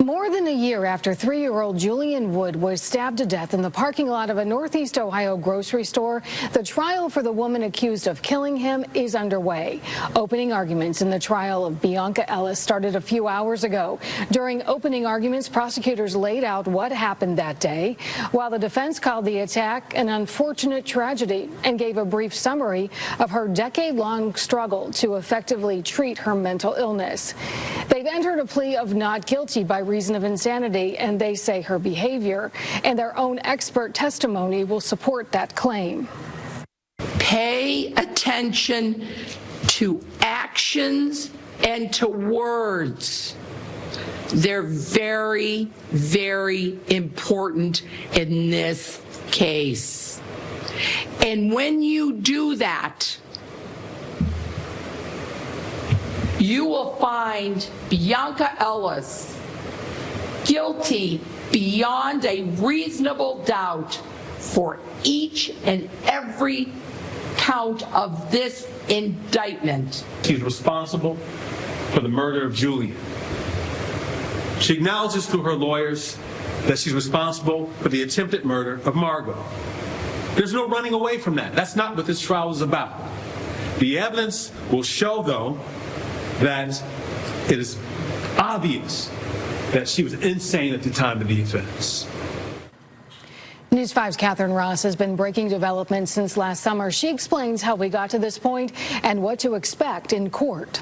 More than a year after 3-year-old Julian Wood was stabbed to death in the parking lot of a Northeast Ohio grocery store, the trial for the woman accused of killing him is underway. Opening arguments in the trial of Bionca Ellis started a few hours ago. During opening arguments, prosecutors laid out what happened that day, while the defense called the attack an unfortunate tragedy and gave a brief summary of her decade-long struggle to effectively treat her mental illness. They've entered a plea of not guilty by reason of insanity, and they say her behavior and their own expert testimony will support that claim. Pay attention to actions and to words. They're very, very important in this case. And when you do that, you will find Bionca Ellis guilty beyond a reasonable doubt for each and every count of this indictment. She's responsible for the murder of Julian. She acknowledges through her lawyers that she's responsible for the attempted murder of Margot. There's no running away from that. That's not what this trial is about. The evidence will show, though, that it is obvious that she was insane at the time of the offense. News 5's Catherine Ross has been breaking developments since last summer. She explains how we got to this point and what to expect in court.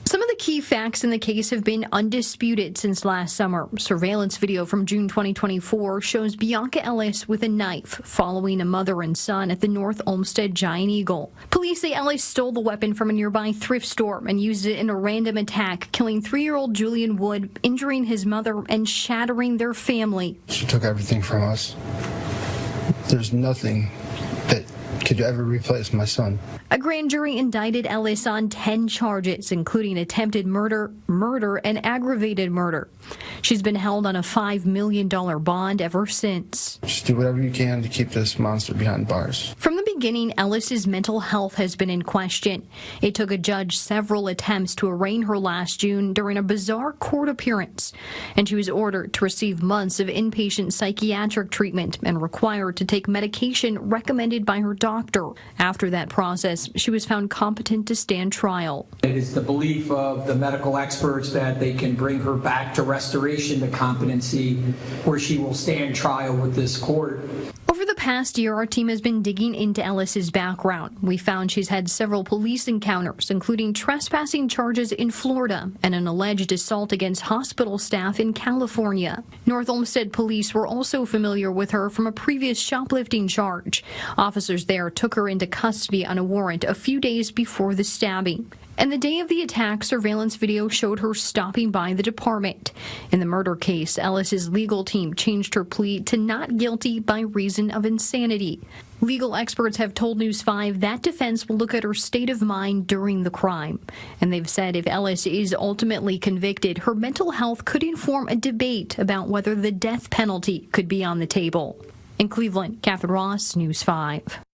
Some of the key facts in the case have been undisputed since last summer. Surveillance video from June 2024 shows Bionca Ellis with a knife following a mother and son at the North Olmsted Giant Eagle. Police say Ellis stole the weapon from a nearby thrift store and used it in a random attack, killing 3-year-old Julian Wood, injuring his mother and shattering their family. She took everything from us. There's nothing that could ever replace my son. A grand jury indicted Ellis on 10 charges, including attempted murder, and aggravated murder. She's been held on a $5 million bond ever since. Just do whatever you can to keep this monster behind bars. From the beginning, Ellis's mental health has been in question. It took a judge several attempts to arraign her last June during a bizarre court appearance, and she was ordered to receive months of inpatient psychiatric treatment and required to take medication recommended by her doctor. After that process, she was found competent to stand trial. It is the belief of the medical experts that they can bring her back to restoration to competency, where she will stand trial with this court. Over the past year, our team has been digging into Ellis's background. We found she's had several police encounters, including trespassing charges in Florida and an alleged assault against hospital staff in California. North Olmsted police were also familiar with her from a previous shoplifting charge. Officers there took her into custody on a warrant a few days before the stabbing. And the day of the attack, surveillance video showed her stopping by the department. In the murder case, Ellis's legal team changed her plea to not guilty by reason of insanity. Legal experts have told News 5 that defense will look at her state of mind during the crime. And they've said if Ellis is ultimately convicted, her mental health could inform a debate about whether the death penalty could be on the table. In Cleveland, Catherine Ross, News 5.